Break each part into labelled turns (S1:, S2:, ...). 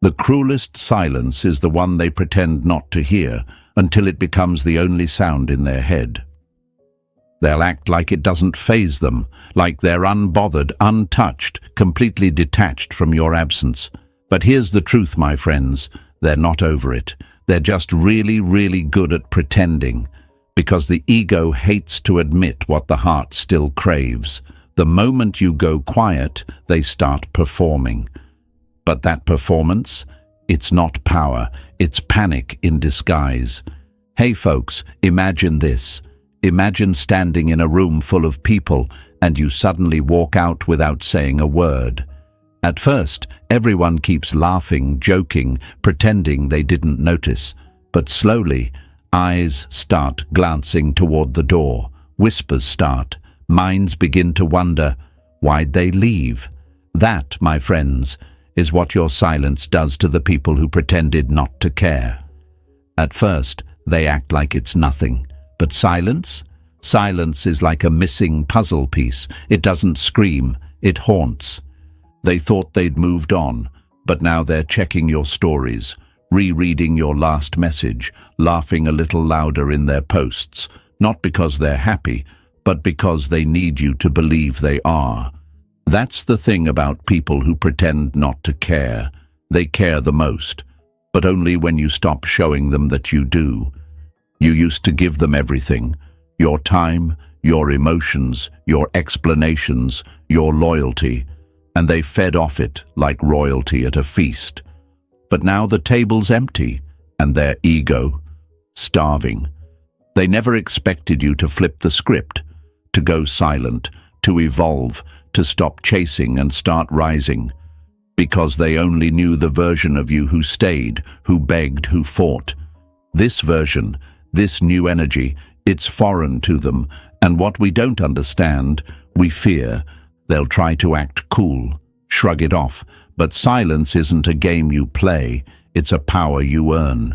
S1: The cruelest silence is the one they pretend not to hear until it becomes the only sound in their head. They'll act like it doesn't faze them, like they're unbothered, untouched, completely detached from your absence. But here's the truth, my friends. They're not over it. They're just really, really good at pretending, because the ego hates to admit what the heart still craves. The moment you go quiet, they start performing. But that performance, it's not power, it's panic in disguise. Hey folks, imagine this. Imagine standing in a room full of people and you suddenly walk out without saying a word. At first, everyone keeps laughing, joking, pretending they didn't notice. But slowly, eyes start glancing toward the door, whispers start, minds begin to wonder, why'd they leave? That, my friends, is what your silence does to the people who pretended not to care. At first, they act like it's nothing. But silence? Silence is like a missing puzzle piece. It doesn't scream, it haunts. They thought they'd moved on, but now they're checking your stories, rereading your last message, laughing a little louder in their posts, not because they're happy, but because they need you to believe they are. That's the thing about people who pretend not to care. They care the most, but only when you stop showing them that you do. You used to give them everything, your time, your emotions, your explanations, your loyalty, and they fed off it like royalty at a feast. But now the table's empty, and their ego, starving. They never expected you to flip the script, to go silent, to evolve, to stop chasing and start rising, because they only knew the version of you who stayed, who begged, who fought. This version, this new energy, it's foreign to them, and what we don't understand, we fear. They'll try to act cool, shrug it off, but silence isn't a game you play, it's a power you earn.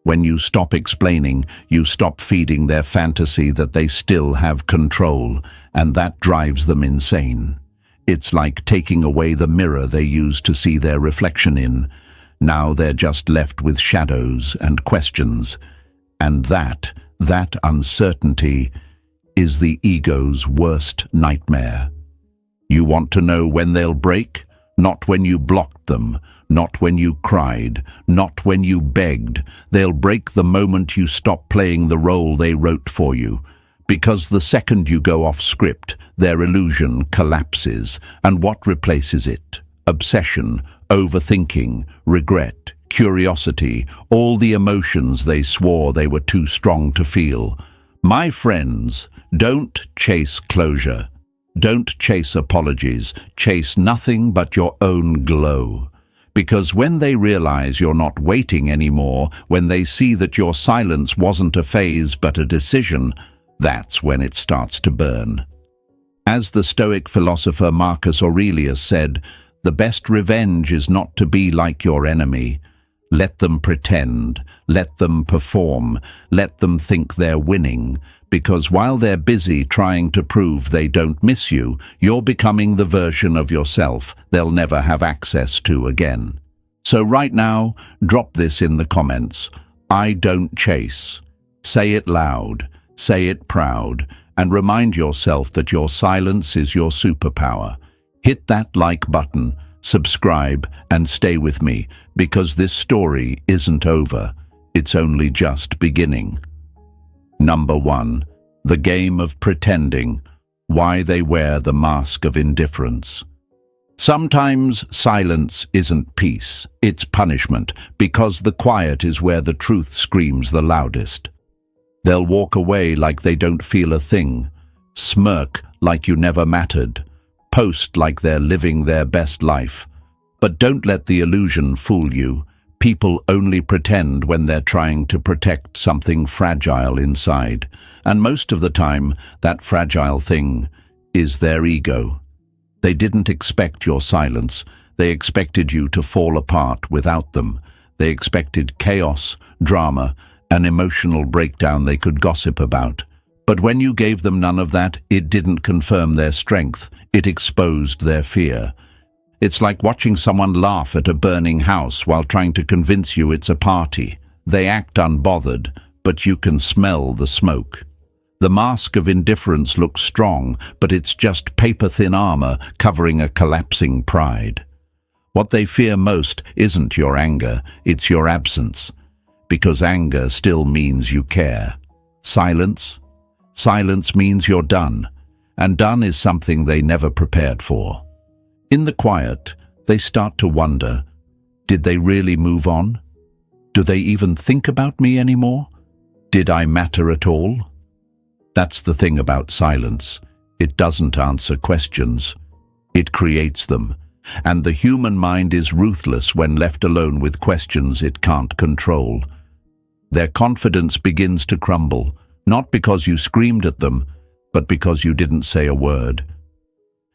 S1: When you stop explaining, you stop feeding their fantasy that they still have control, and that drives them insane. It's like taking away the mirror they used to see their reflection in. Now they're just left with shadows and questions. And that uncertainty is the ego's worst nightmare. You want to know when they'll break? Not when you blocked them, not when you cried, not when you begged. They'll break the moment you stop playing the role they wrote for you. Because the second you go off script, their illusion collapses. And what replaces it? Obsession, overthinking, regret, curiosity, all the emotions they swore they were too strong to feel. My friends, don't chase closure. Don't chase apologies. Chase nothing but your own glow. Because when they realize you're not waiting anymore, when they see that your silence wasn't a phase but a decision, that's when it starts to burn. As the Stoic philosopher Marcus Aurelius said, the best revenge is not to be like your enemy. Let them pretend, let them perform, let them think they're winning, because while they're busy trying to prove they don't miss you, you're becoming the version of yourself they'll never have access to again. So right now, drop this in the comments. I don't chase. Say it loud, say it proud, and remind yourself that your silence is your superpower. Hit that like button, subscribe, and stay with me, because this story isn't over. It's only just beginning. Number 1. The game of pretending. Why they wear the mask of indifference. Sometimes silence isn't peace, it's punishment, because the quiet is where the truth screams the loudest. They'll walk away like they don't feel a thing, smirk like you never mattered, post like they're living their best life. But don't let the illusion fool you. People only pretend when they're trying to protect something fragile inside. And most of the time, that fragile thing is their ego. They didn't expect your silence. They expected you to fall apart without them. They expected chaos, drama, an emotional breakdown they could gossip about. But when you gave them none of that, it didn't confirm their strength. It exposed their fear. It's like watching someone laugh at a burning house while trying to convince you it's a party. They act unbothered, but you can smell the smoke. The mask of indifference looks strong, but it's just paper-thin armor covering a collapsing pride. What they fear most isn't your anger, it's your absence. Because anger still means you care. Silence? Silence means you're done. And done is something they never prepared for. In the quiet, they start to wonder, did they really move on? Do they even think about me anymore? Did I matter at all? That's the thing about silence. It doesn't answer questions. It creates them. And the human mind is ruthless when left alone with questions it can't control. Their confidence begins to crumble, not because you screamed at them, but because you didn't say a word.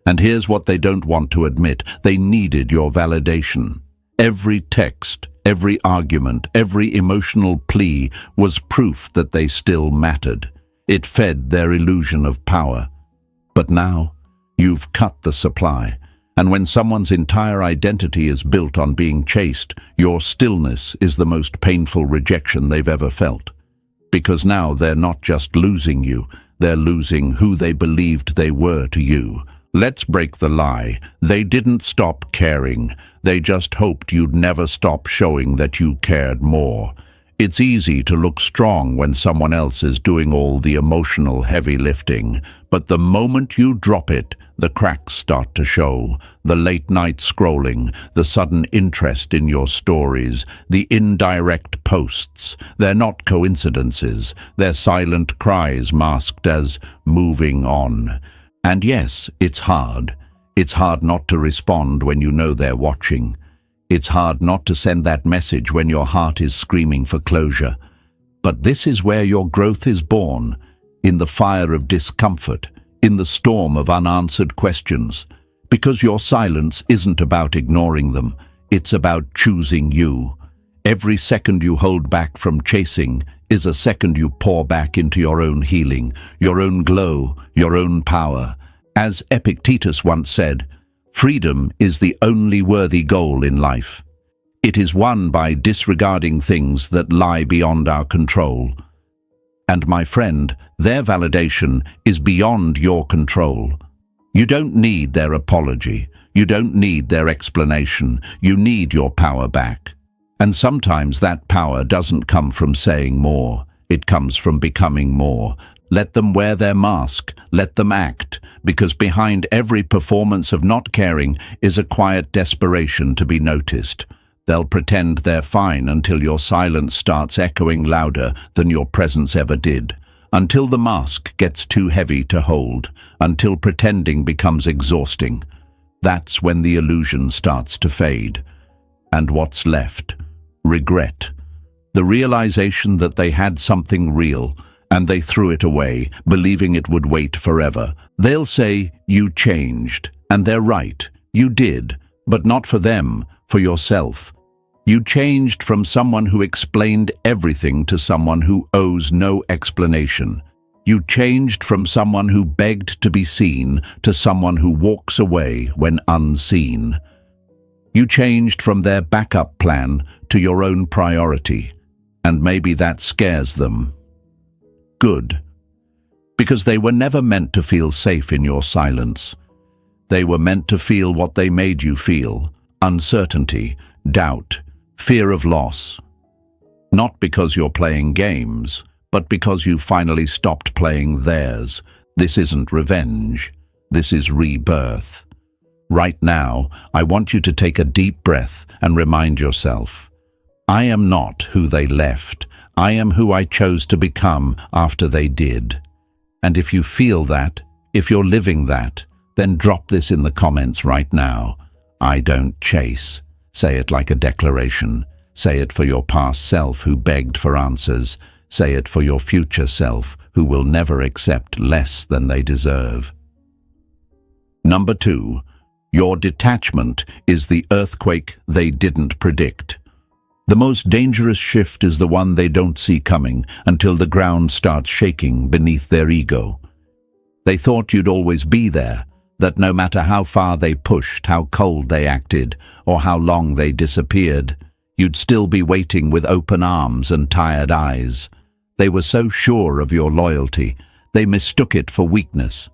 S1: And here's what they don't want to admit. They needed your validation. Every text, every argument, every emotional plea was proof that they still mattered. It fed their illusion of power. But now, you've cut the supply. And when someone's entire identity is built on being chased, your stillness is the most painful rejection they've ever felt. Because now they're not just losing you, they're losing who they believed they were to you. Let's break the lie. They didn't stop caring. They just hoped you'd never stop showing that you cared more. It's easy to look strong when someone else is doing all the emotional heavy lifting, but the moment you drop it, the cracks start to show. The late-night scrolling, the sudden interest in your stories, the indirect posts. They're not coincidences. They're silent cries masked as moving on. And yes, it's hard. It's hard not to respond when you know they're watching. It's hard not to send that message when your heart is screaming for closure. But this is where your growth is born, in the fire of discomfort, in the storm of unanswered questions. Because your silence isn't about ignoring them, it's about choosing you. Every second you hold back from chasing is a second you pour back into your own healing, your own glow, your own power. As Epictetus once said, freedom is the only worthy goal in life. It is won by disregarding things that lie beyond our control. And my friend, their validation is beyond your control. You don't need their apology. You don't need their explanation. You need your power back. And sometimes that power doesn't come from saying more. It comes from becoming more. Let them wear their mask. Let them act. Because behind every performance of not caring is a quiet desperation to be noticed. They'll pretend they're fine until your silence starts echoing louder than your presence ever did. Until the mask gets too heavy to hold. Until pretending becomes exhausting. That's when the illusion starts to fade. And what's left? Regret. The realization that they had something real, and they threw it away, believing it would wait forever. They'll say, you changed. And they're right. You did. But not for them, for yourself. You changed from someone who explained everything to someone who owes no explanation. You changed from someone who begged to be seen to someone who walks away when unseen. You changed from their backup plan to your own priority. And maybe that scares them. Good. Because they were never meant to feel safe in your silence. They were meant to feel what they made you feel. Uncertainty, doubt, fear of loss. Not because you're playing games, but because you finally stopped playing theirs. This isn't revenge. This is rebirth. Right now, I want you to take a deep breath and remind yourself, I am not who they left. I am who I chose to become after they did. And if you feel that, if you're living that, then drop this in the comments right now. I don't chase. Say it like a declaration. Say it for your past self who begged for answers. Say it for your future self who will never accept less than they deserve. Number 2, your detachment is the earthquake they didn't predict. The most dangerous shift is the one they don't see coming until the ground starts shaking beneath their ego. They thought you'd always be there, that no matter how far they pushed, how cold they acted, or how long they disappeared, you'd still be waiting with open arms and tired eyes. They were so sure of your loyalty, they mistook it for weakness.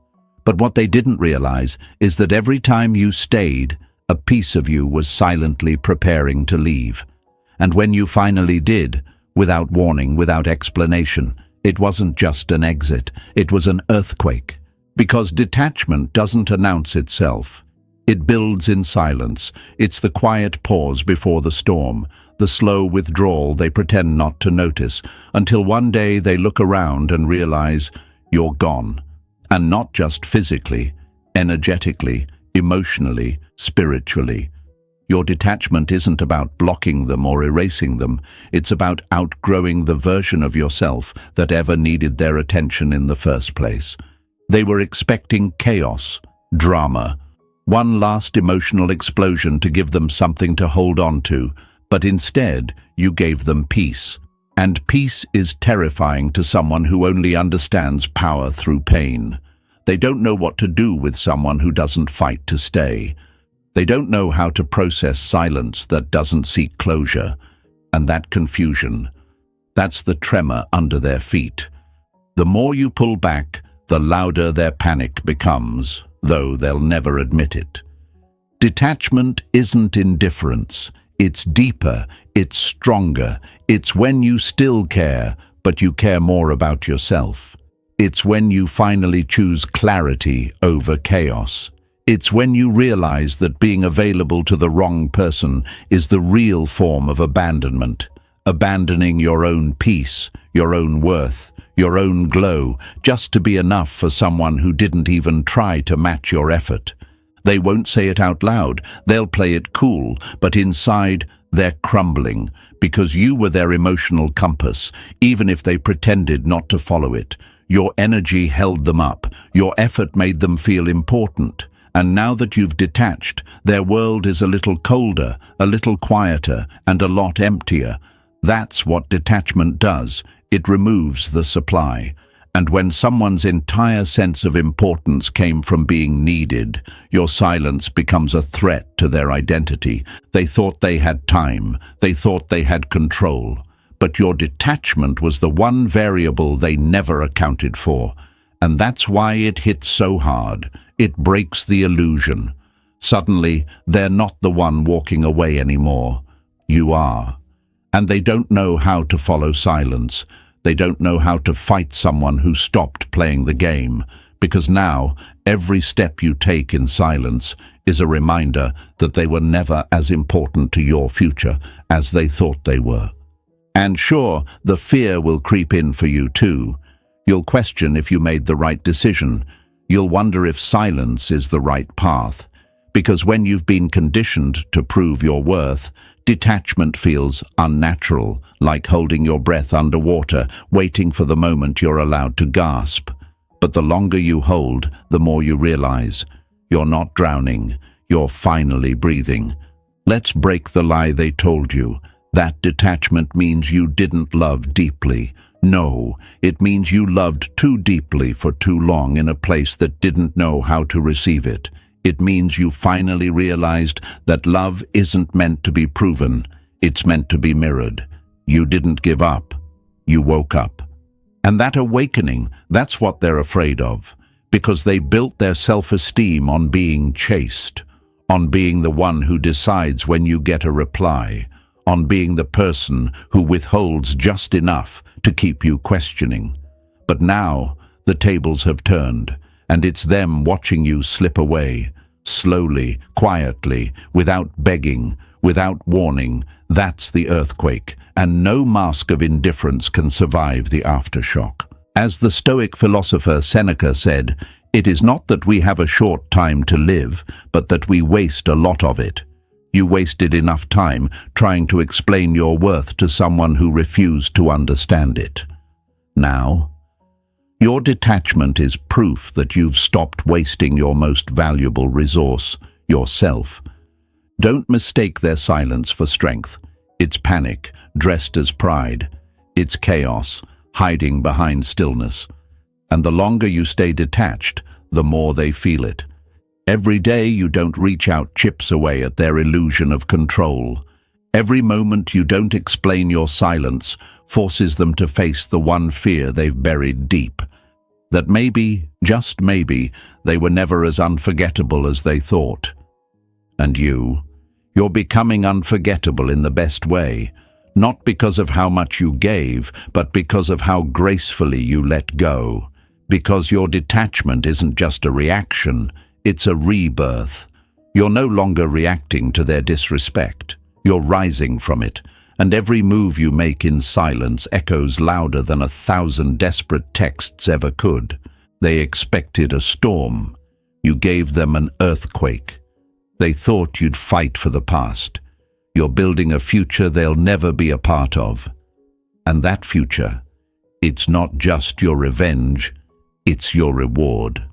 S1: But what they didn't realize is that every time you stayed, a piece of you was silently preparing to leave. And when you finally did, without warning, without explanation, it wasn't just an exit, it was an earthquake. Because detachment doesn't announce itself. It builds in silence. It's the quiet pause before the storm, the slow withdrawal they pretend not to notice, until one day they look around and realize you're gone. And not just physically, energetically, emotionally, spiritually. Your detachment isn't about blocking them or erasing them. It's about outgrowing the version of yourself that ever needed their attention in the first place. They were expecting chaos, drama, one last emotional explosion to give them something to hold on to, but instead you gave them peace. And peace is terrifying to someone who only understands power through pain. They don't know what to do with someone who doesn't fight to stay. They don't know how to process silence that doesn't seek closure. And that confusion, that's the tremor under their feet. The more you pull back, the louder their panic becomes, though they'll never admit it. Detachment isn't indifference. It's deeper, it's stronger. It's when you still care, but you care more about yourself. It's when you finally choose clarity over chaos. It's when you realize that being available to the wrong person is the real form of abandonment. Abandoning your own peace, your own worth, your own glow, just to be enough for someone who didn't even try to match your effort. They won't say it out loud, they'll play it cool, but inside they're crumbling, because you were their emotional compass, even if they pretended not to follow it. Your energy held them up, your effort made them feel important. And now that you've detached, their world is a little colder, a little quieter, and a lot emptier. That's what detachment does. It removes the supply. And when someone's entire sense of importance came from being needed, your silence becomes a threat to their identity. They thought they had time. They thought they had control. But your detachment was the one variable they never accounted for. And that's why it hits so hard. It breaks the illusion. Suddenly, they're not the one walking away anymore. You are. And they don't know how to follow silence. They don't know how to fight someone who stopped playing the game, because now every step you take in silence is a reminder that they were never as important to your future as they thought they were. And sure, the fear will creep in for you too. You'll question if you made the right decision. You'll wonder if silence is the right path. Because when you've been conditioned to prove your worth, detachment feels unnatural, like holding your breath underwater, waiting for the moment you're allowed to gasp. But the longer you hold, the more you realize you're not drowning, you're finally breathing. Let's break the lie they told you. That detachment means you didn't love deeply. No, it means you loved too deeply for too long in a place that didn't know how to receive it. It means you finally realized that love isn't meant to be proven, it's meant to be mirrored. You didn't give up, you woke up. And that awakening, that's what they're afraid of, because they built their self-esteem on being chased, on being the one who decides when you get a reply, on being the person who withholds just enough to keep you questioning. But now, the tables have turned, and it's them watching you slip away, slowly, quietly, without begging, without warning. That's the earthquake, and no mask of indifference can survive the aftershock. As the Stoic philosopher Seneca said, it is not that we have a short time to live, but that we waste a lot of it. You wasted enough time trying to explain your worth to someone who refused to understand it. Now, your detachment is proof that you've stopped wasting your most valuable resource, yourself. Don't mistake their silence for strength. It's panic, dressed as pride. It's chaos, hiding behind stillness. And the longer you stay detached, the more they feel it. Every day you don't reach out chips away at their illusion of control. Every moment you don't explain your silence forces them to face the one fear they've buried deep. That maybe, just maybe, they were never as unforgettable as they thought. And you're becoming unforgettable in the best way, not because of how much you gave, but because of how gracefully you let go. Because your detachment isn't just a reaction, it's a rebirth. You're no longer reacting to their disrespect. You're rising from it, and every move you make in silence echoes louder than 1,000 desperate texts ever could. They expected a storm. You gave them an earthquake. They thought you'd fight for the past. You're building a future they'll never be a part of. And that future, it's not just your revenge, it's your reward.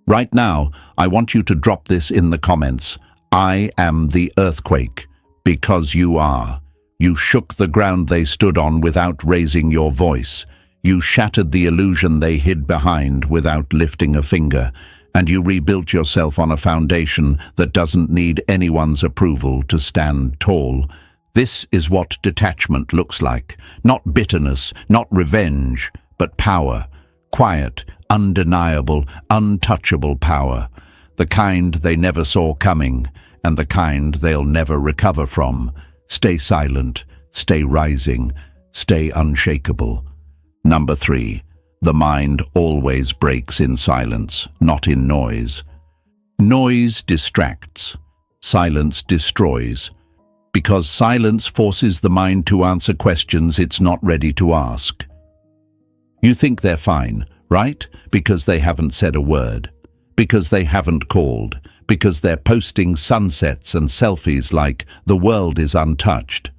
S1: Right now, I want you to drop this in the comments. I am the earthquake, because you are. You shook the ground they stood on without raising your voice. You shattered the illusion they hid behind without lifting a finger. And you rebuilt yourself on a foundation that doesn't need anyone's approval to stand tall. This is what detachment looks like. Not bitterness, not revenge, but power. Quiet, undeniable, untouchable power. The kind they never saw coming, and the kind they'll never recover from. Stay silent, stay rising, stay unshakable. Number 3. The mind always breaks in silence, not in noise. Noise distracts. Silence destroys. Because silence forces the mind to answer questions it's not ready to ask. You think they're fine, right? Because they haven't said a word. Because they haven't called. Because they're posting sunsets and selfies like the world is untouched.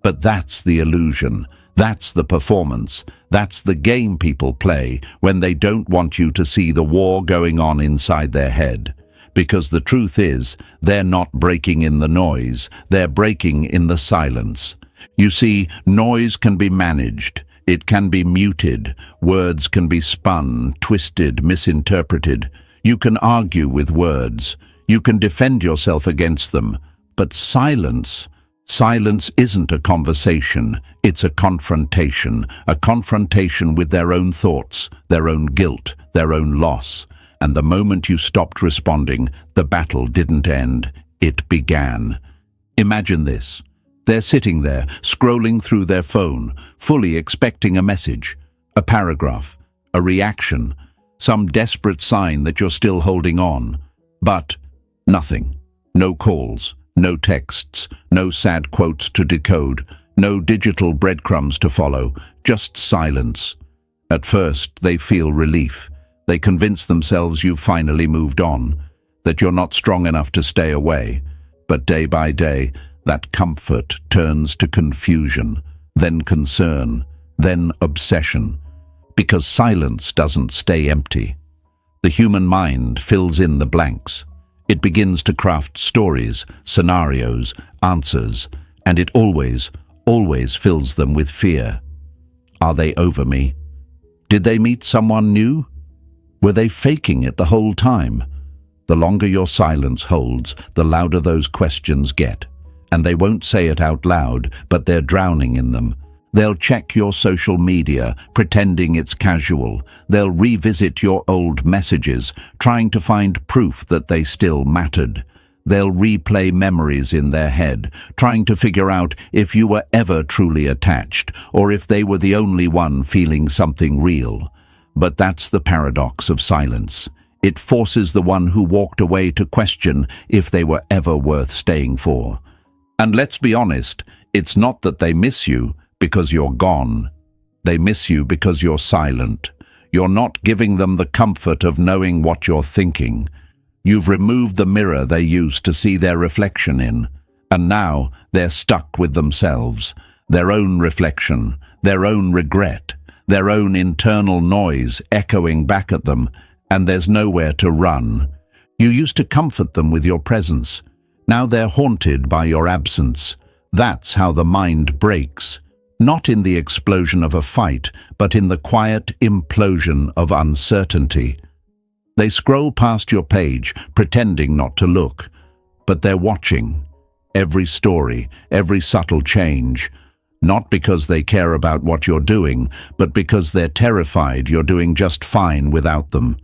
S1: But that's the illusion. That's the performance. That's the game people play when they don't want you to see the war going on inside their head. Because the truth is, they're not breaking in the noise, they're breaking in the silence. You see, noise can be managed. It can be muted. Words can be spun, twisted, misinterpreted. You can argue with words. You can defend yourself against them. But silence isn't a conversation. It's a confrontation with their own thoughts, their own guilt, their own loss. And the moment you stopped responding, the battle didn't end. It began. Imagine this. They're sitting there, scrolling through their phone, fully expecting a message, a paragraph, a reaction, some desperate sign that you're still holding on. But nothing. No calls, no texts, no sad quotes to decode, no digital breadcrumbs to follow, just silence. At first, they feel relief. They convince themselves you've finally moved on, that you're not strong enough to stay away. But day by day, that comfort turns to confusion, then concern, then obsession. Because silence doesn't stay empty. The human mind fills in the blanks. It begins to craft stories, scenarios, answers, and it always fills them with fear. Are they over me? Did they meet someone new? Were they faking it the whole time? The longer your silence holds, the louder those questions get. And they won't say it out loud, but they're drowning in them. They'll check your social media, pretending it's casual. They'll revisit your old messages, trying to find proof that they still mattered. They'll replay memories in their head, trying to figure out if you were ever truly attached, or if they were the only one feeling something real. But that's the paradox of silence. It forces the one who walked away to question if they were ever worth staying for. And let's be honest, it's not that they miss you because you're gone. They miss you because you're silent. You're not giving them the comfort of knowing what you're thinking. You've removed the mirror they used to see their reflection in, and now they're stuck with themselves, their own reflection, their own regret, their own internal noise echoing back at them, and there's nowhere to run. You used to comfort them with your presence. Now they're haunted by your absence. That's how the mind breaks. Not in the explosion of a fight, but in the quiet implosion of uncertainty. They scroll past your page, pretending not to look. But they're watching. Every story, every subtle change. Not because they care about what you're doing, but because they're terrified you're doing just fine without them.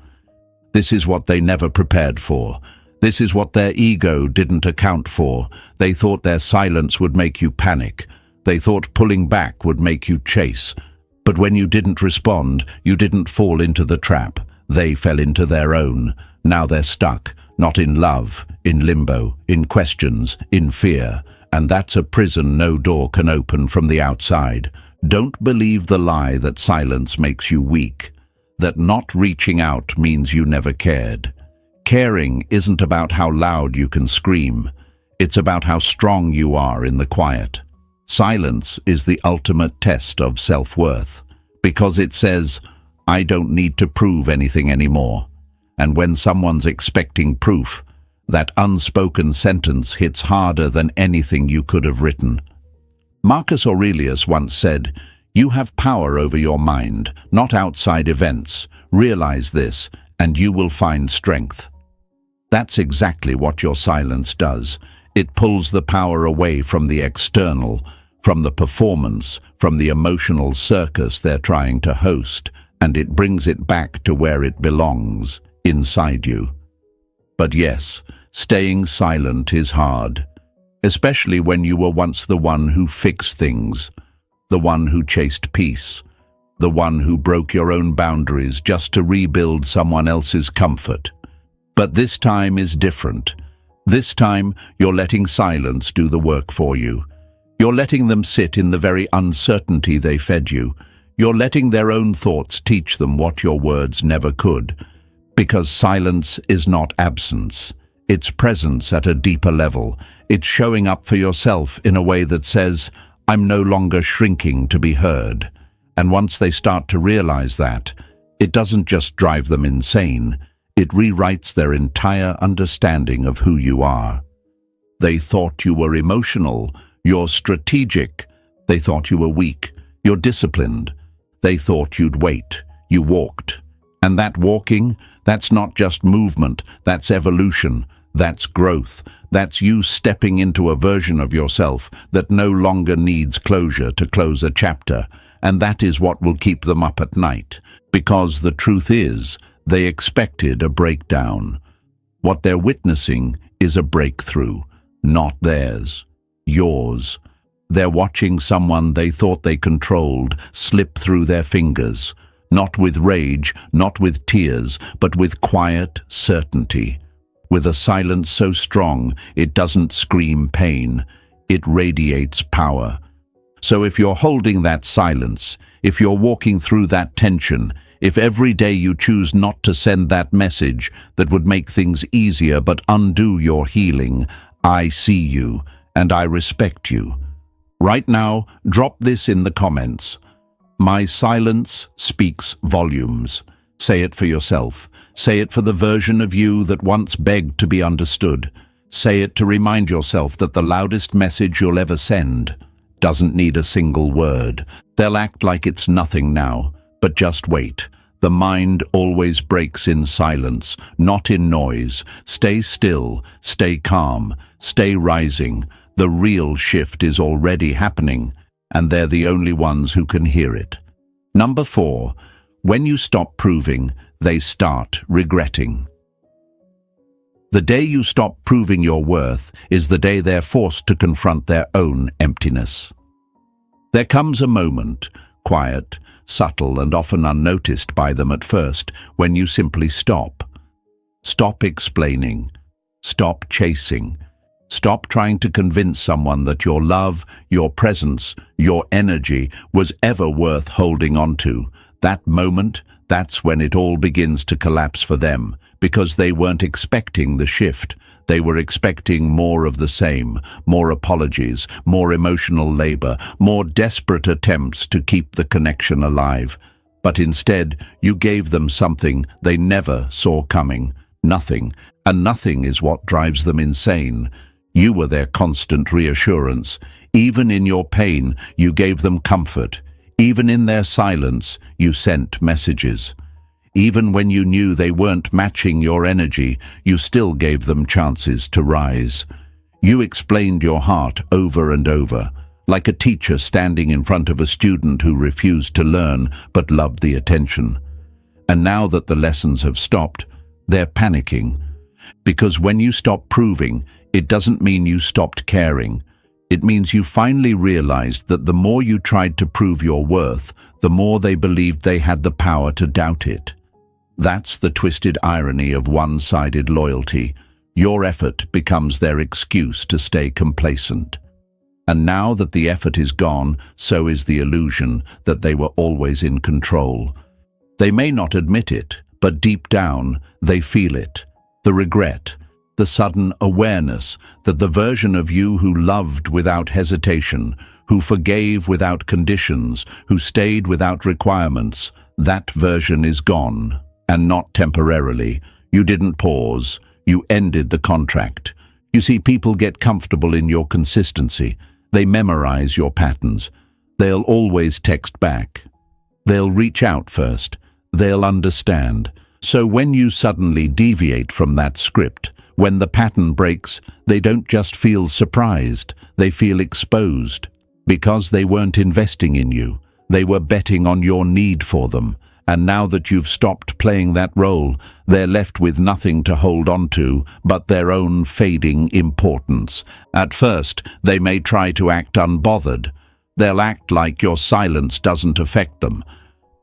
S1: This is what they never prepared for. This is what their ego didn't account for. They thought their silence would make you panic. They thought pulling back would make you chase. But when you didn't respond, you didn't fall into the trap. They fell into their own. Now they're stuck, not in love, in limbo, in questions, in fear. And that's a prison no door can open from the outside. Don't believe the lie that silence makes you weak, that not reaching out means you never cared. Caring isn't about how loud you can scream. It's about how strong you are in the quiet. Silence is the ultimate test of self-worth, because it says, I don't need to prove anything anymore. And when someone's expecting proof, that unspoken sentence hits harder than anything you could have written. Marcus Aurelius once said, "You have power over your mind, not outside events. Realize this, and you will find strength." That's exactly what your silence does. It pulls the power away from the external, from the performance, from the emotional circus they're trying to host, and it brings it back to where it belongs, inside you. But yes, staying silent is hard, especially when you were once the one who fixed things, the one who chased peace, the one who broke your own boundaries just to rebuild someone else's comfort. But this time is different. This time, you're letting silence do the work for you. You're letting them sit in the very uncertainty they fed you. You're letting their own thoughts teach them what your words never could. Because silence is not absence. It's presence at a deeper level. It's showing up for yourself in a way that says, I'm no longer shrinking to be heard. And once they start to realize that, it doesn't just drive them insane. It rewrites their entire understanding of who you are. They thought you were emotional, you're strategic. They thought you were weak, you're disciplined. They thought you'd wait, you walked. And that walking, that's not just movement, that's evolution, that's growth. That's you stepping into a version of yourself that no longer needs closure to close a chapter. And that is what will keep them up at night. Because the truth is, they expected a breakdown. What they're witnessing is a breakthrough, not theirs, yours. They're watching someone they thought they controlled slip through their fingers, not with rage, not with tears, but with quiet certainty, with a silence so strong it doesn't scream pain, it radiates power. So if you're holding that silence, if you're walking through that tension, if every day you choose not to send that message that would make things easier but undo your healing, I see you and I respect you. Right now, drop this in the comments. My silence speaks volumes. Say it for yourself. Say it for the version of you that once begged to be understood. Say it to remind yourself that the loudest message you'll ever send doesn't need a single word. They'll act like it's nothing now. But just wait. The mind always breaks in silence, not in noise. Stay still, stay calm, stay rising. The real shift is already happening, and they're the only ones who can hear it. Number 4, when you stop proving, they start regretting. The day you stop proving your worth is the day they're forced to confront their own emptiness. There comes a moment, quiet, subtle and often unnoticed by them at first, when you simply stop. Stop explaining. Stop chasing. Stop trying to convince someone that your love, your presence, your energy was ever worth holding on to. That moment, that's when it all begins to collapse for them, because they weren't expecting the shift. They were expecting more of the same, more apologies, more emotional labor, more desperate attempts to keep the connection alive. But instead, you gave them something they never saw coming. Nothing. And nothing is what drives them insane. You were their constant reassurance. Even in your pain, you gave them comfort. Even in their silence, you sent messages. even when you knew they weren't matching your energy, you still gave them chances to rise. You explained your heart over and over, like a teacher standing in front of a student who refused to learn but loved the attention. And now that the lessons have stopped, they're panicking. Because when you stop proving, it doesn't mean you stopped caring. It means you finally realized that the more you tried to prove your worth, the more they believed they had the power to doubt it. That's the twisted irony of one-sided loyalty. Your effort becomes their excuse to stay complacent. And now that the effort is gone, so is the illusion that they were always in control. They may not admit it, but deep down, they feel it. The regret, the sudden awareness that the version of you who loved without hesitation, who forgave without conditions, who stayed without requirements, that version is gone. And not temporarily. You didn't pause. You ended the contract. You see, people get comfortable in your consistency. They memorize your patterns. They'll always text back. They'll reach out first. They'll understand. So when you suddenly deviate from that script, when the pattern breaks, they don't just feel surprised. They feel exposed. Because they weren't investing in you. They were betting on your need for them. And now that you've stopped playing that role, they're left with nothing to hold on to but their own fading importance. At first, they may try to act unbothered. They'll act like your silence doesn't affect them.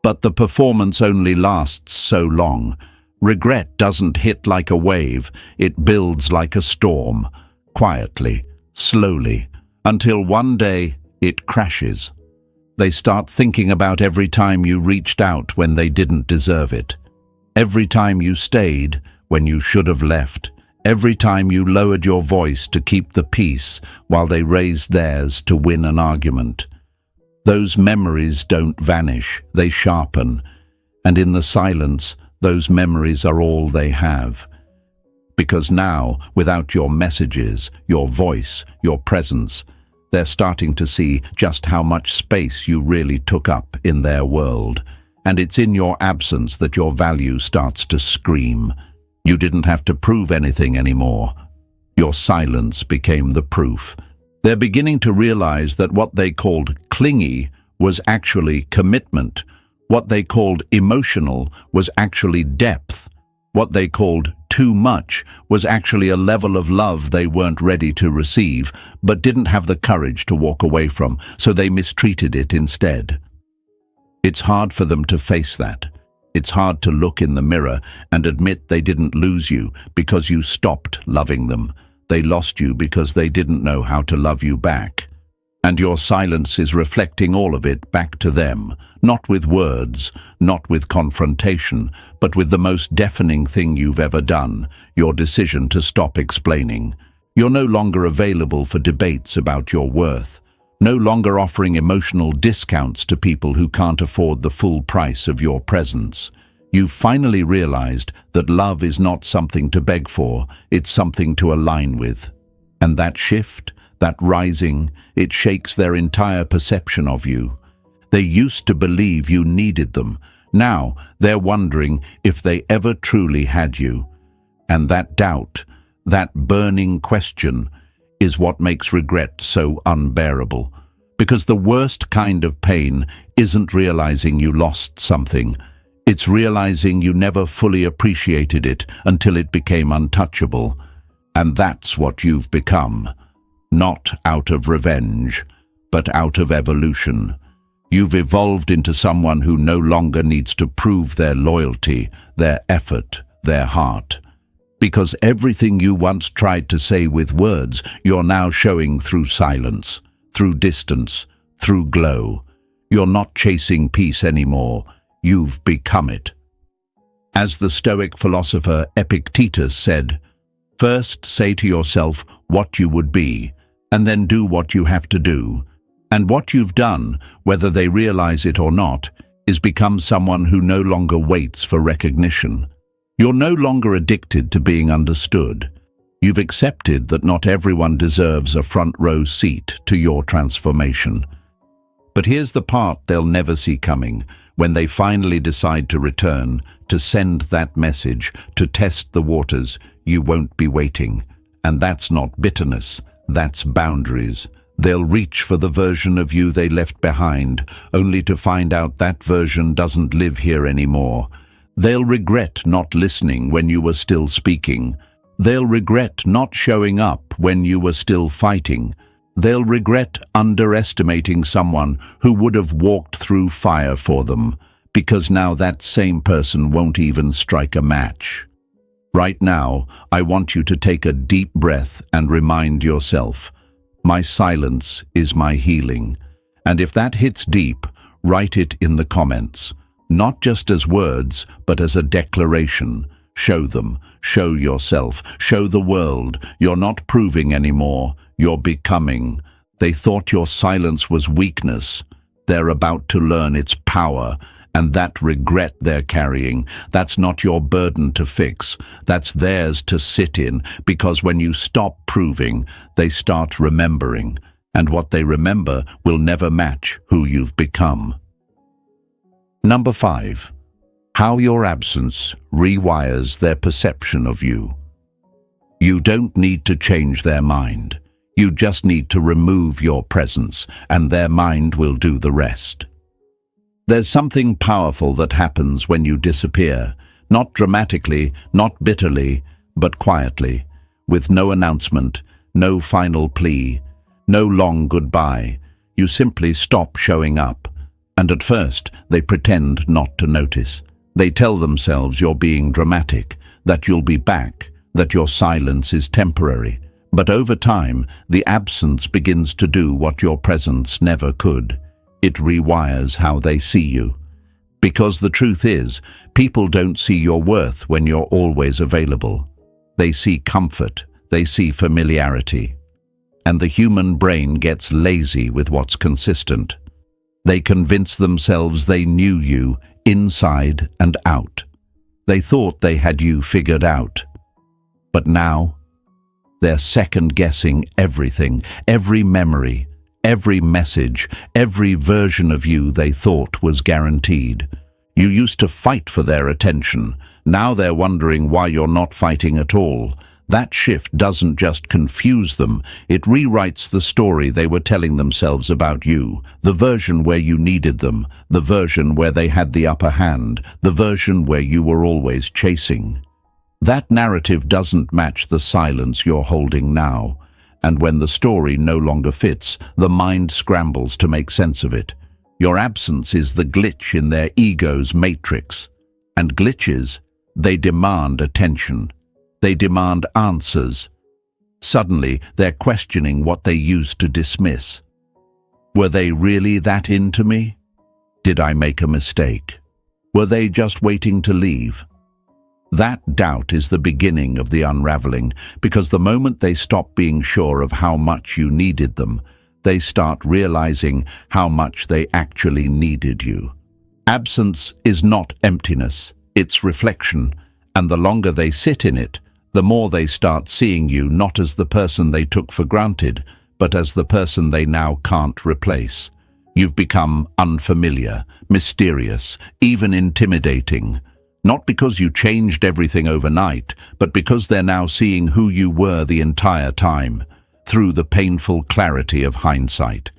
S1: But the performance only lasts so long. Regret doesn't hit like a wave. It builds like a storm, quietly, slowly, until one day it crashes. They start thinking about every time you reached out when they didn't deserve it. Every time you stayed when you should have left. Every time you lowered your voice to keep the peace while they raised theirs to win an argument. Those memories don't vanish, they sharpen. And in the silence, those memories are all they have. Because now, without your messages, your voice, your presence, they're starting to see just how much space you really took up in their world. And it's in your absence that your value starts to scream. You didn't have to prove anything anymore. Your silence became the proof. They're beginning to realize that what they called clingy was actually commitment. What they called emotional was actually depth. What they called too much was actually a level of love they weren't ready to receive, but didn't have the courage to walk away from, so they mistreated it instead. It's hard for them to face that. It's hard to look in the mirror and admit they didn't lose you because you stopped loving them. They lost you because they didn't know how to love you back. And your silence is reflecting all of it back to them, not with words, not with confrontation, but with the most deafening thing you've ever done, your decision to stop explaining. You're no longer available for debates about your worth, no longer offering emotional discounts to people who can't afford the full price of your presence. You've finally realized that love is not something to beg for, it's something to align with. And that shift, that rising, it shakes their entire perception of you. They used to believe you needed them. Now they're wondering if they ever truly had you. And that doubt, that burning question, is what makes regret so unbearable. Because the worst kind of pain isn't realizing you lost something. It's realizing you never fully appreciated it until it became untouchable. And that's what you've become. Not out of revenge, but out of evolution. You've evolved into someone who no longer needs to prove their loyalty, their effort, their heart. Because everything you once tried to say with words, you're now showing through silence, through distance, through glow. You're not chasing peace anymore. You've become it. As the Stoic philosopher Epictetus said, "First say to yourself what you would be, and then do what you have to do. And what you've done, whether they realize it or not, is become someone who no longer waits for recognition. You're no longer addicted to being understood. You've accepted that not everyone deserves a front row seat to your transformation." But here's the part they'll never see coming. When they finally decide to return, to send that message, to test the waters. You won't be waiting. And that's not bitterness, that's boundaries. They'll reach for the version of you they left behind, only to find out that version doesn't live here anymore. They'll regret not listening when you were still speaking. They'll regret not showing up when you were still fighting. They'll regret underestimating someone who would have walked through fire for them, because now that same person won't even strike a match. Right now, I want you to take a deep breath and remind yourself, my silence is my healing. And if that hits deep, write it in the comments, not just as words, but as a declaration. Show them, show yourself, show the world. You're not proving anymore, you're becoming. They thought your silence was weakness. They're about to learn its power, and that regret they're carrying, that's not your burden to fix. That's theirs to sit in, because when you stop proving, they start remembering, and what they remember will never match who you've become. Number 5. How your absence rewires their perception of you. You don't need to change their mind. You just need to remove your presence, and their mind will do the rest. There's something powerful that happens when you disappear, not dramatically, not bitterly, but quietly, with no announcement, no final plea, no long goodbye. You simply stop showing up, and at first they pretend not to notice. They tell themselves you're being dramatic, that you'll be back, that your silence is temporary. But over time, the absence begins to do what your presence never could. It rewires how they see you. Because the truth is, people don't see your worth when you're always available. They see comfort, they see familiarity. And the human brain gets lazy with what's consistent. They convince themselves they knew you inside and out. They thought they had you figured out. But now, they're second-guessing everything, every memory, every message, every version of you they thought was guaranteed. You used to fight for their attention. Now they're wondering why you're not fighting at all. That shift doesn't just confuse them, it rewrites the story they were telling themselves about you, the version where you needed them, the version where they had the upper hand, the version where you were always chasing. That narrative doesn't match the silence you're holding now, and when the story no longer fits, the mind scrambles to make sense of it. Your absence is the glitch in their ego's matrix, and glitches, they demand attention. They demand answers. Suddenly, they're questioning what they used to dismiss. Were they really that into me? Did I make a mistake? Were they just waiting to leave? That doubt is the beginning of the unraveling, because the moment they stop being sure of how much you needed them, they start realizing how much they actually needed you. Absence is not emptiness, it's reflection, and the longer they sit in it, the more they start seeing you not as the person they took for granted, but as the person they now can't replace. You've become unfamiliar, mysterious, even intimidating. Not because you changed everything overnight, but because they're now seeing who you were the entire time, through the painful clarity of hindsight.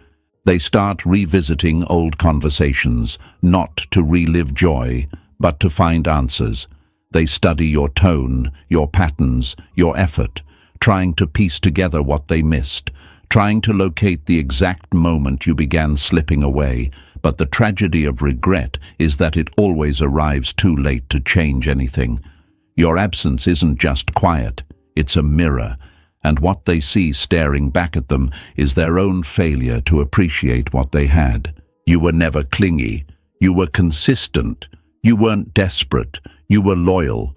S1: They start revisiting old conversations, not to relive joy, but to find answers. They study your tone, your patterns, your effort, trying to piece together what they missed, trying to locate the exact moment you began slipping away. But the tragedy of regret is that it always arrives too late to change anything. Your absence isn't just quiet, it's a mirror, and what they see staring back at them is their own failure to appreciate what they had. You were never clingy, you were consistent, you weren't desperate, you were loyal,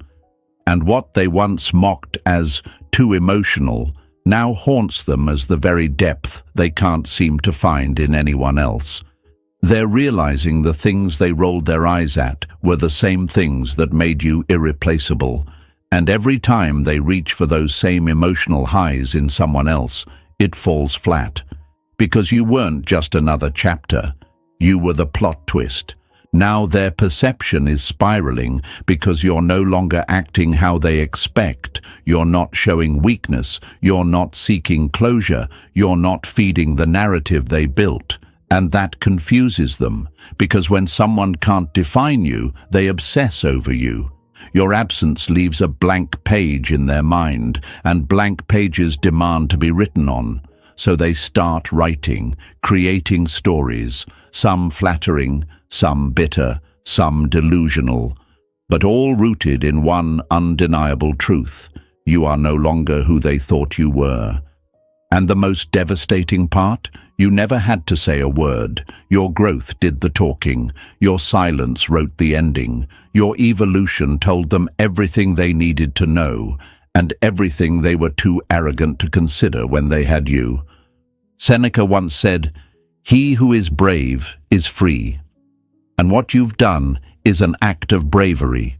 S1: and what they once mocked as too emotional now haunts them as the very depth they can't seem to find in anyone else. They're realizing the things they rolled their eyes at were the same things that made you irreplaceable, and every time they reach for those same emotional highs in someone else, it falls flat. Because you weren't just another chapter, you were the plot twist. Now their perception is spiraling because you're no longer acting how they expect. You're not showing weakness. You're not seeking closure. You're not feeding the narrative they built. And that confuses them, because when someone can't define you, they obsess over you. Your absence leaves a blank page in their mind, and blank pages demand to be written on. So they start writing, creating stories, some flattering, some bitter, some delusional, but all rooted in one undeniable truth: you are no longer who they thought you were. And the most devastating part? You never had to say a word. Your growth did the talking. Your silence wrote the ending. Your evolution told them everything they needed to know, and everything they were too arrogant to consider when they had you. Seneca once said, "He who is brave is free." And what you've done is an act of bravery.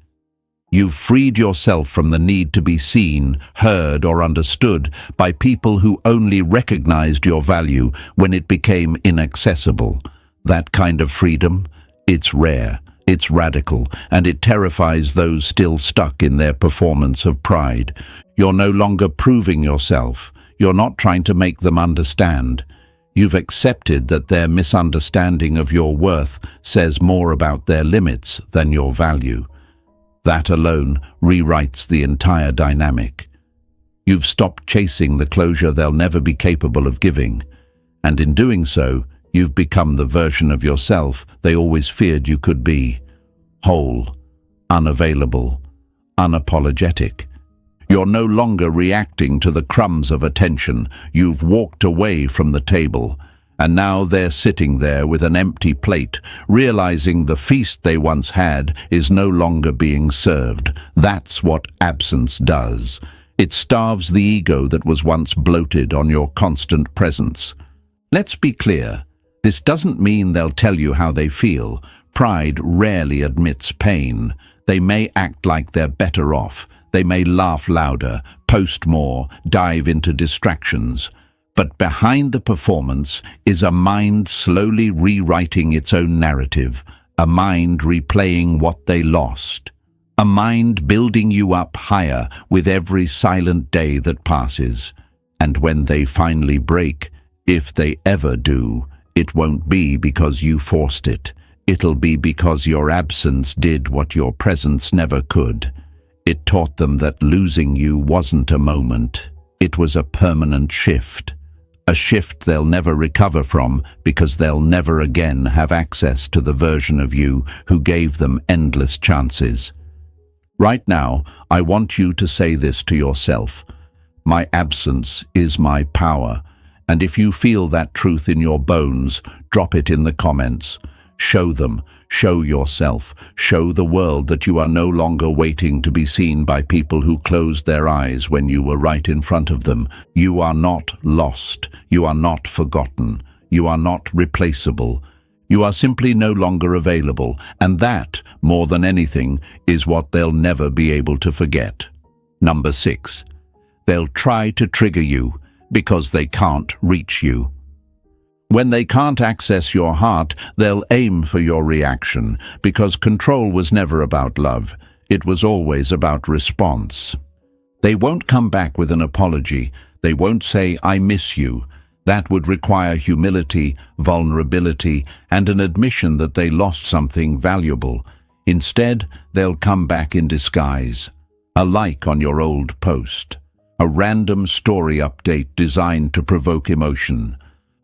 S1: You've freed yourself from the need to be seen, heard, or understood by people who only recognized your value when it became inaccessible. That kind of freedom, it's rare, it's radical, and it terrifies those still stuck in their performance of pride. You're no longer proving yourself. You're not trying to make them understand. You've accepted that their misunderstanding of your worth says more about their limits than your value. That alone rewrites the entire dynamic. You've stopped chasing the closure they'll never be capable of giving, and in doing so, you've become the version of yourself they always feared you could be: whole, unavailable, unapologetic. You're no longer reacting to the crumbs of attention. You've walked away from the table, and now they're sitting there with an empty plate, realizing the feast they once had is no longer being served. That's what absence does. It starves the ego that was once bloated on your constant presence. Let's be clear. This doesn't mean they'll tell you how they feel. Pride rarely admits pain. They may act like they're better off. They may laugh louder, post more, dive into distractions. But behind the performance is a mind slowly rewriting its own narrative, a mind replaying what they lost, a mind building you up higher with every silent day that passes. And when they finally break, if they ever do, it won't be because you forced it. It'll be because your absence did what your presence never could. It taught them that losing you wasn't a moment. It was a permanent shift. A shift they'll never recover from, because they'll never again have access to the version of you who gave them endless chances. Right now, I want you to say this to yourself: my absence is my power. And if you feel that truth in your bones, drop it in the comments. Show them, show yourself, show the world that you are no longer waiting to be seen by people who closed their eyes when you were right in front of them. You are not lost. You are not forgotten. You are not replaceable. You are simply no longer available, and that, more than anything, is what they'll never be able to forget. Number 6. They'll try to trigger you because they can't reach you. When they can't access your heart, they'll aim for your reaction, because control was never about love. It was always about response. They won't come back with an apology. They won't say, "I miss you." That would require humility, vulnerability, and an admission that they lost something valuable. Instead, they'll come back in disguise. A like on your old post. A random story update designed to provoke emotion.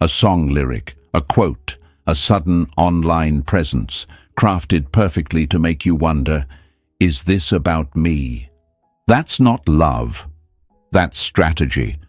S1: A song lyric, a quote, a sudden online presence, crafted perfectly to make you wonder, is this about me? That's not love. That's strategy.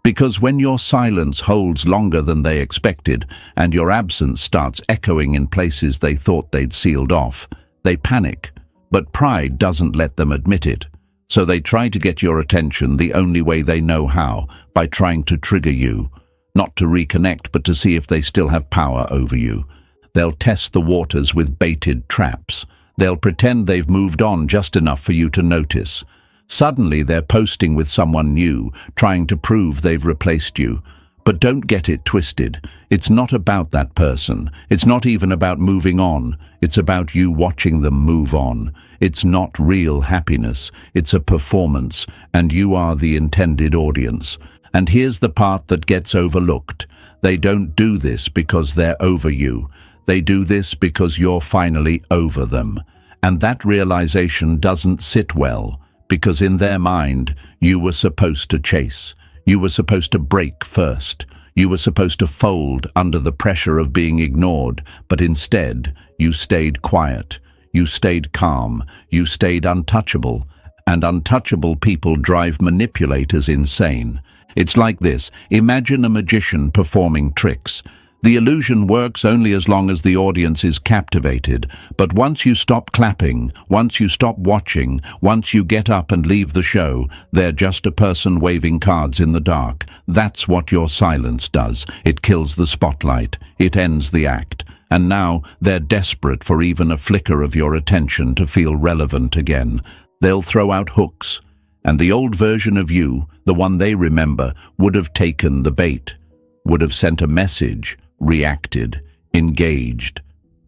S1: Because when your silence holds longer than they expected, and your absence starts echoing in places they thought they'd sealed off, they panic. But pride doesn't let them admit it. So they try to get your attention the only way they know how, by trying to trigger you. Not to reconnect, but to see if they still have power over you. They'll test the waters with baited traps. They'll pretend they've moved on just enough for you to notice. Suddenly they're posting with someone new, trying to prove they've replaced you. But don't get it twisted. It's not about that person. It's not even about moving on. It's about you watching them move on. It's not real happiness. It's a performance, and you are the intended audience. And here's the part that gets overlooked. They don't do this because they're over you. They do this because you're finally over them. And that realization doesn't sit well, because in their mind, you were supposed to chase. You were supposed to break first. You were supposed to fold under the pressure of being ignored, but instead, you stayed quiet. You stayed calm. You stayed untouchable. And untouchable people drive manipulators insane. It's like this. Imagine a magician performing tricks. The illusion works only as long as the audience is captivated, but once you stop clapping, once you stop watching, once you get up and leave the show, they're just a person waving cards in the dark. That's what your silence does. It kills the spotlight. It ends the act. And now they're desperate for even a flicker of your attention to feel relevant again. They'll throw out hooks, and the old version of you, the one they remember, would have taken the bait, would have sent a message, reacted, engaged.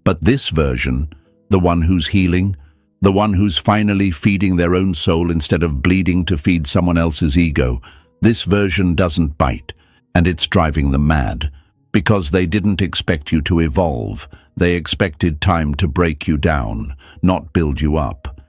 S1: But this version, the one who's healing, the one who's finally feeding their own soul instead of bleeding to feed someone else's ego, this version doesn't bite, and it's driving them mad. Because they didn't expect you to evolve. They expected time to break you down, not build you up.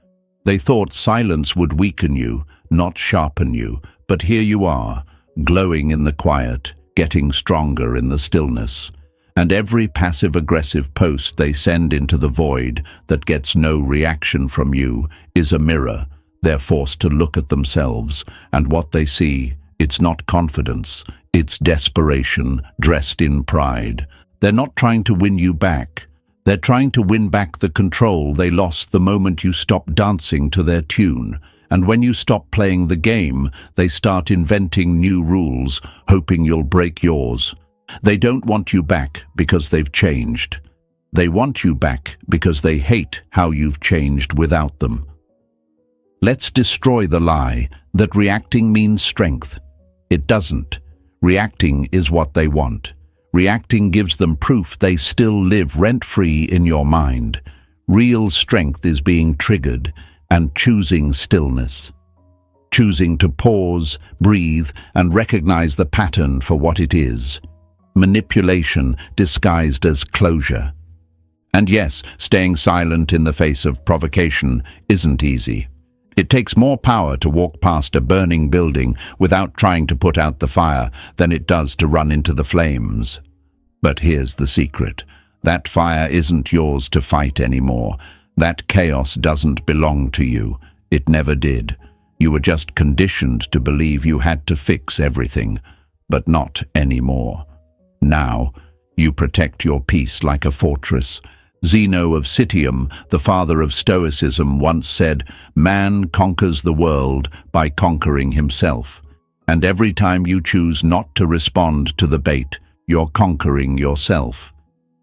S1: They thought silence would weaken you, not sharpen you, but here you are, glowing in the quiet, getting stronger in the stillness. And every passive-aggressive post they send into the void that gets no reaction from you is a mirror. They're forced to look at themselves, and what they see, it's not confidence, it's desperation dressed in pride. They're not trying to win you back. They're trying to win back the control they lost the moment you stopped dancing to their tune. And when you stop playing the game, they start inventing new rules, hoping you'll break yours. They don't want you back because they've changed. They want you back because they hate how you've changed without them. Let's destroy the lie that reacting means strength. It doesn't. Reacting is what they want. Reacting gives them proof they still live rent-free in your mind. Real strength is being triggered and choosing stillness. Choosing to pause, breathe, and recognize the pattern for what it is. Manipulation disguised as closure. And yes, staying silent in the face of provocation isn't easy. It takes more power to walk past a burning building without trying to put out the fire than it does to run into the flames. But here's the secret. That fire isn't yours to fight anymore. That chaos doesn't belong to you. It never did. You were just conditioned to believe you had to fix everything, but not anymore. Now, you protect your peace like a fortress. Zeno of Citium, the father of Stoicism, once said, "Man conquers the world by conquering himself." And every time you choose not to respond to the bait, you're conquering yourself.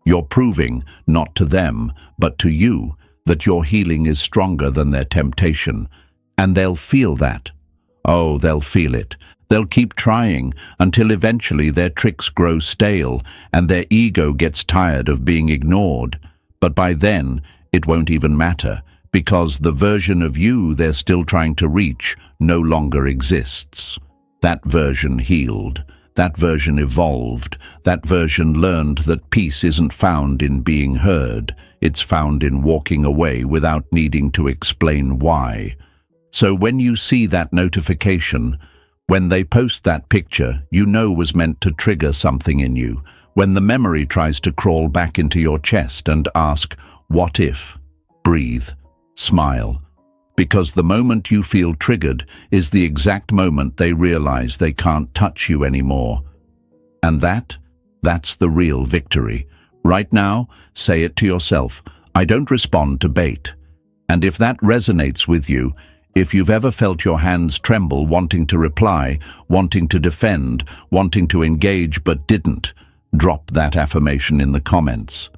S1: You're proving, not to them, but to you, that your healing is stronger than their temptation. And they'll feel that. Oh, they'll feel it. They'll keep trying until eventually their tricks grow stale and their ego gets tired of being ignored. But by then, it won't even matter, because the version of you they're still trying to reach no longer exists. That version healed. That version evolved. That version learned that peace isn't found in being heard. It's found in walking away without needing to explain why. So when you see that notification, when they post that picture you know was meant to trigger something in you, when the memory tries to crawl back into your chest and ask, what if? Breathe. Smile. Because the moment you feel triggered is the exact moment they realize they can't touch you anymore. And that's the real victory. Right now, say it to yourself, I don't respond to bait. And if that resonates with you, if you've ever felt your hands tremble wanting to reply, wanting to defend, wanting to engage but didn't, drop that affirmation in the comments.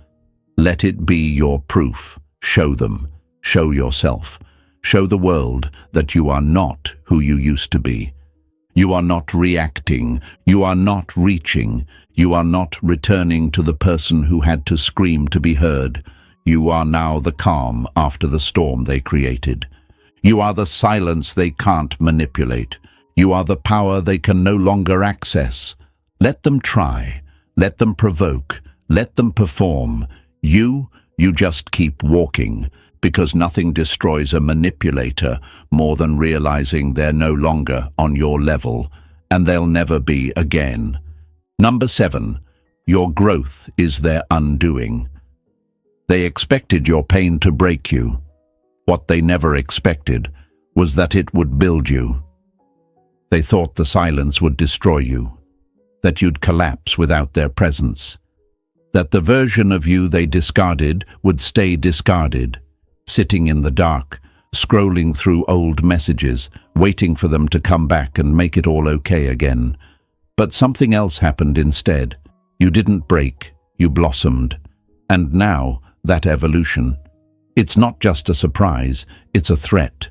S1: Let it be your proof. Show them. Show yourself. Show the world that you are not who you used to be. You are not reacting. You are not reaching. You are not returning to the person who had to scream to be heard. You are now the calm after the storm they created. You are the silence they can't manipulate. You are the power they can no longer access. Let them try. Let them provoke. Let them perform. You just keep walking, because nothing destroys a manipulator more than realizing they're no longer on your level, and they'll never be again. Number 7, your growth is their undoing. They expected your pain to break you. What they never expected was that it would build you. They thought the silence would destroy you, that you'd collapse without their presence, that the version of you they discarded would stay discarded, sitting in the dark, scrolling through old messages, waiting for them to come back and make it all okay again. But something else happened instead. You didn't break, you blossomed. And now, that evolution, it's not just a surprise, it's a threat.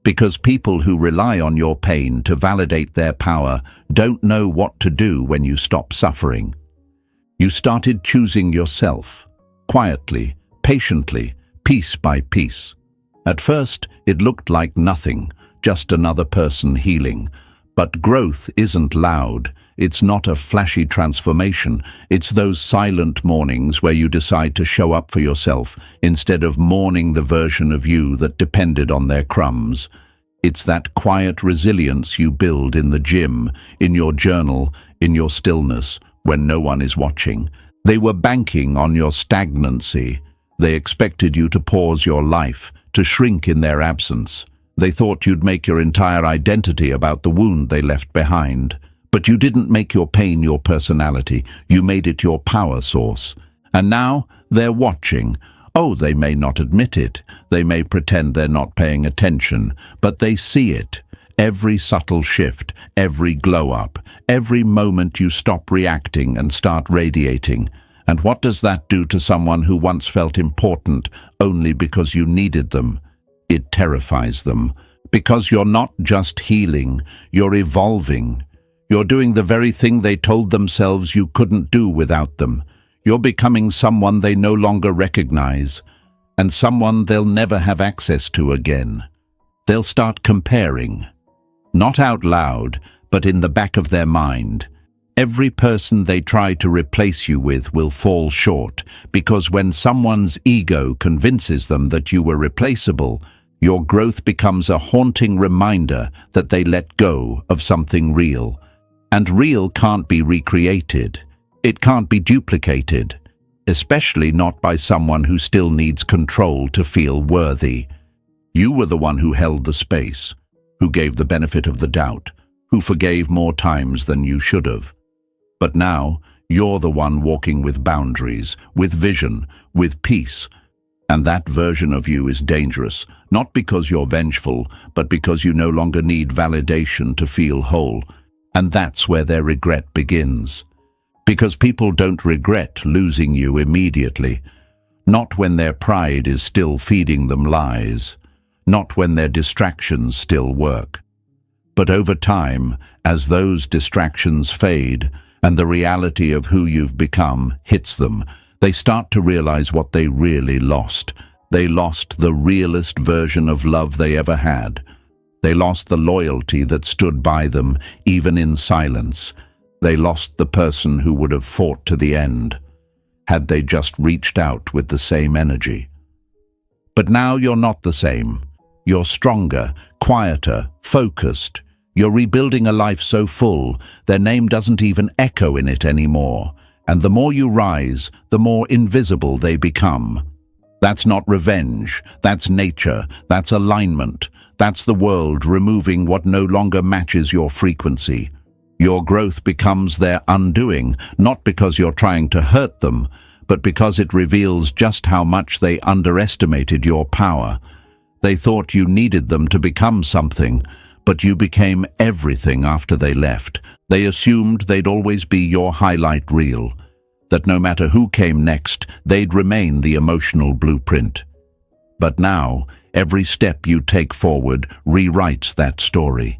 S1: Because people who rely on your pain to validate their power don't know what to do when you stop suffering. You started choosing yourself, quietly, patiently, piece by piece. At first, it looked like nothing, just another person healing. But growth isn't loud. It's not a flashy transformation. It's those silent mornings where you decide to show up for yourself instead of mourning the version of you that depended on their crumbs. It's that quiet resilience you build in the gym, in your journal, in your stillness, when no one is watching. They were banking on your stagnancy. They expected you to pause your life, to shrink in their absence. They thought you'd make your entire identity about the wound they left behind. But you didn't make your pain your personality. You made it your power source. And now they're watching. Oh, they may not admit it. They may pretend they're not paying attention, but they see it. Every subtle shift, every glow-up, every moment you stop reacting and start radiating. And what does that do to someone who once felt important only because you needed them? It terrifies them. Because you're not just healing, you're evolving. You're doing the very thing they told themselves you couldn't do without them. You're becoming someone they no longer recognize, and someone they'll never have access to again. They'll start comparing. Not out loud, but in the back of their mind. Every person they try to replace you with will fall short, because when someone's ego convinces them that you were replaceable, your growth becomes a haunting reminder that they let go of something real. And real can't be recreated. It can't be duplicated, especially not by someone who still needs control to feel worthy. You were the one who held the space, who gave the benefit of the doubt, who forgave more times than you should have. But now, you're the one walking with boundaries, with vision, with peace. And that version of you is dangerous, not because you're vengeful, but because you no longer need validation to feel whole. And that's where their regret begins. Because people don't regret losing you immediately. Not when their pride is still feeding them lies. Not when their distractions still work. But over time, as those distractions fade, and the reality of who you've become hits them, they start to realize what they really lost. They lost the realest version of love they ever had. They lost the loyalty that stood by them, even in silence. They lost the person who would have fought to the end, had they just reached out with the same energy. But now you're not the same. You're stronger, quieter, focused. You're rebuilding a life so full, their name doesn't even echo in it anymore. And the more you rise, the more invisible they become. That's not revenge, that's nature, that's alignment. That's the world removing what no longer matches your frequency. Your growth becomes their undoing, not because you're trying to hurt them, but because it reveals just how much they underestimated your power. They thought you needed them to become something, but you became everything after they left. They assumed they'd always be your highlight reel, that no matter who came next, they'd remain the emotional blueprint. But now, every step you take forward rewrites that story.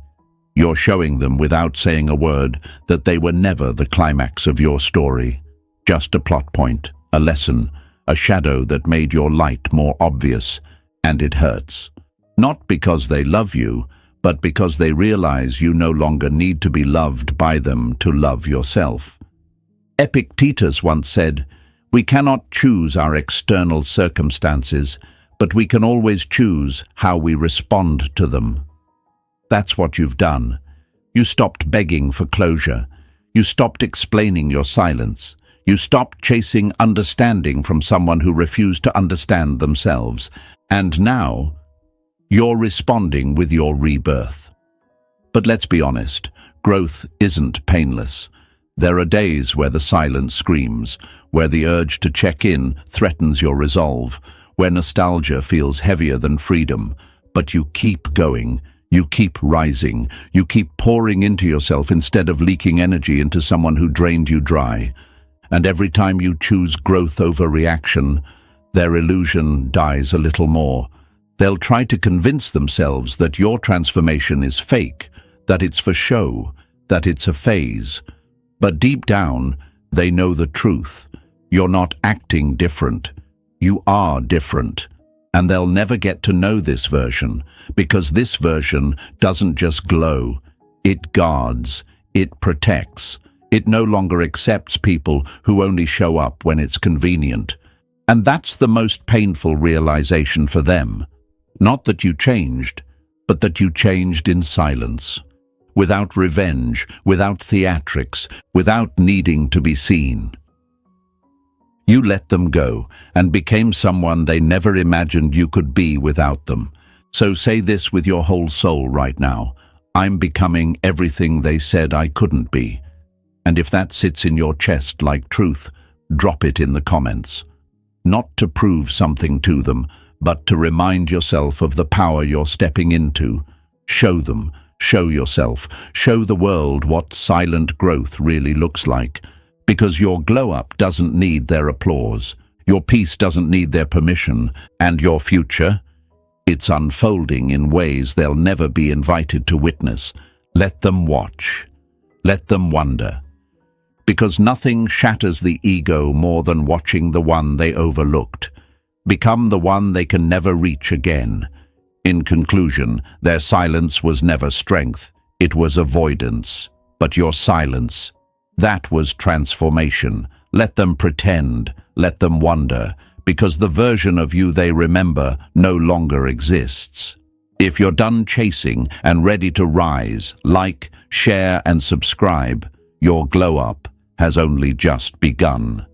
S1: You're showing them without saying a word that they were never the climax of your story. Just a plot point, a lesson, a shadow that made your light more obvious, and it hurts. Not because they love you, but because they realize you no longer need to be loved by them to love yourself. Epictetus once said, "We cannot choose our external circumstances, but we can always choose how we respond to them." That's what you've done. You stopped begging for closure. You stopped explaining your silence. You stopped chasing understanding from someone who refused to understand themselves. And now, you're responding with your rebirth. But let's be honest, growth isn't painless. There are days where the silence screams, where the urge to check in threatens your resolve, where nostalgia feels heavier than freedom. But you keep going. You keep rising. You keep pouring into yourself instead of leaking energy into someone who drained you dry. And every time you choose growth over reaction, their illusion dies a little more. They'll try to convince themselves that your transformation is fake, that it's for show, that it's a phase. But deep down, they know the truth. You're not acting different. You are different. And they'll never get to know this version, because this version doesn't just glow. It guards, it protects. It no longer accepts people who only show up when it's convenient. And that's the most painful realization for them. Not that you changed, but that you changed in silence. Without revenge, without theatrics, without needing to be seen. You let them go and became someone they never imagined you could be without them. So say this with your whole soul right now. I'm becoming everything they said I couldn't be. And if that sits in your chest like truth, drop it in the comments. Not to prove something to them, but to remind yourself of the power you're stepping into. Show them, show yourself, show the world what silent growth really looks like. Because your glow-up doesn't need their applause, your peace doesn't need their permission, and your future, it's unfolding in ways they'll never be invited to witness. Let them watch. Let them wonder. Because nothing shatters the ego more than watching the one they overlooked become the one they can never reach again. In conclusion, their silence was never strength, it was avoidance. But your silence, that was transformation. Let them pretend, let them wonder, because the version of you they remember no longer exists. If you're done chasing and ready to rise, like, share and subscribe, your glow-up has only just begun.